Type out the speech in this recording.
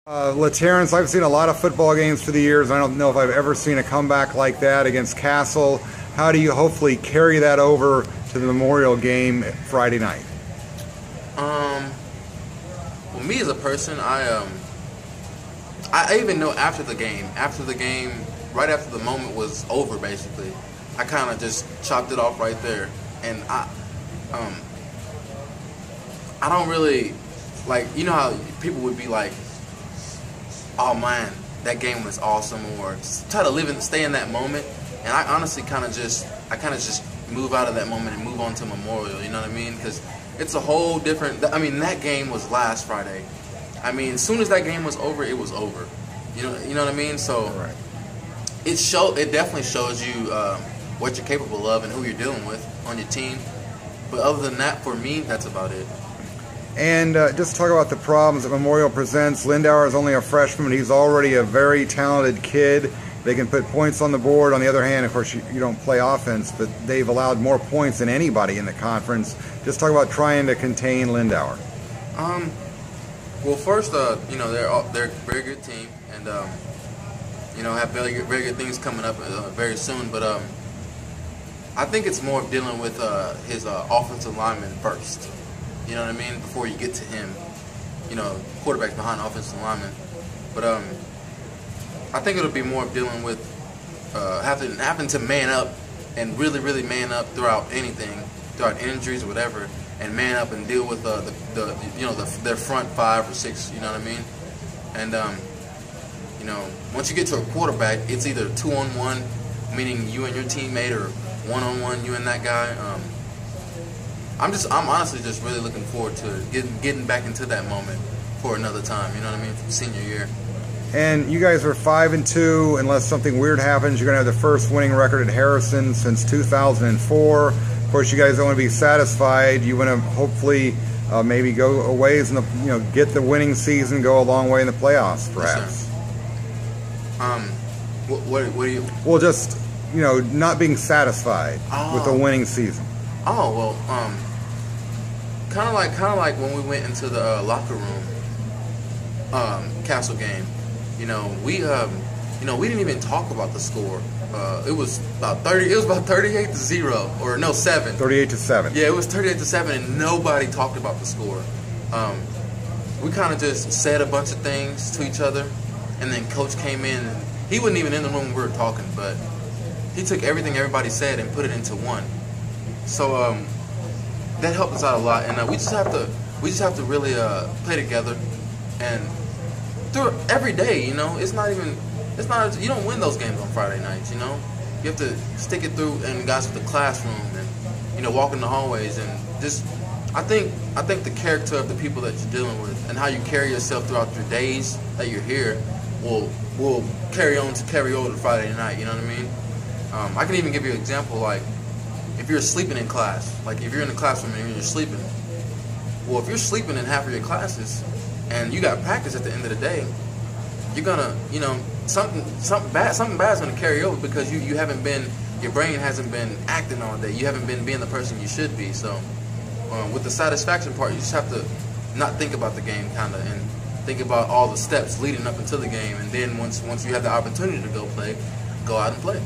Terrence, I've seen a lot of football games for the years. I don't know if I've ever seen a comeback like that against Castle. How do you hopefully carry that over to the Memorial game Friday night? Well, me as a person, I even know after the game, right after the moment was over, basically, I kind of just chopped it off right there, and I don't really, like, you know how people would be like, oh man, that game was awesome, or try to stay in that moment. And I honestly kind of just move out of that moment and move on to Memorial. You know what I mean? Because it's a whole different. I mean, that game was last Friday. I mean, as soon as that game was over, it was over. You know what I mean? So right. It definitely shows you what you're capable of and who you're dealing with on your team. But other than that, for me, that's about it. And just talk about the problems that Memorial presents. Lindauer is only a freshman. He's already a very talented kid. They can put points on the board. On the other hand, of course, you don't play offense, but they've allowed more points than anybody in the conference. Just talk about trying to contain Lindauer. Well, first, you know, they're a very good team, and you know, have very good things coming up very soon. But I think it's more of dealing with his offensive lineman first. You know what I mean? Before you get to him, you know, quarterback's behind offensive lineman. But I think it'll be more of dealing with having to man up and really man up throughout anything, throughout injuries or whatever, and man up and deal with their front 5 or 6. You know what I mean? And you know, once you get to a quarterback, it's either 2-on-1, meaning you and your teammate, or 1-on-1, you and that guy. I'm honestly just really looking forward to getting back into that moment for another time. You know what I mean? From senior year. And you guys are 5-2. Unless something weird happens, you're going to have the first winning record at Harrison since 2004. Of course, you guys don't want to be satisfied. You want to hopefully maybe go a ways in the, get the winning season, go a long way in the playoffs, perhaps. Yes, what do you? Well, just not being satisfied with a winning season. Oh well, kind of like when we went into the locker room, Castle game. We didn't even talk about the score. It was about 30. It was about 38-0, or no, 7. 38-7. Yeah, it was 38-7, and nobody talked about the score. We kind of just said a bunch of things to each other, and then Coach came in. And he wasn't even in the room when we were talking, but he took everything everybody said and put it into one. So that helped us out a lot, and we just have to really play together and through every day. It's not you don't win those games on Friday nights. You have to stick it through and guys with the classroom and walk in the hallways, and just I think the character of the people that you're dealing with and how you carry yourself throughout your days that you're here will carry over to Friday night. You know what I mean? I can even give you an example, like if you're sleeping in class, like if you're in the classroom and you're sleeping. Well, if you're sleeping in half of your classes and you got practice at the end of the day, you're gonna, something bad's gonna carry over because your brain hasn't been acting all day. You haven't been being the person you should be. So, with the satisfaction part, you just have to not think about the game, kinda, and think about all the steps leading up into the game. And then once you have the opportunity to go play, go out and play.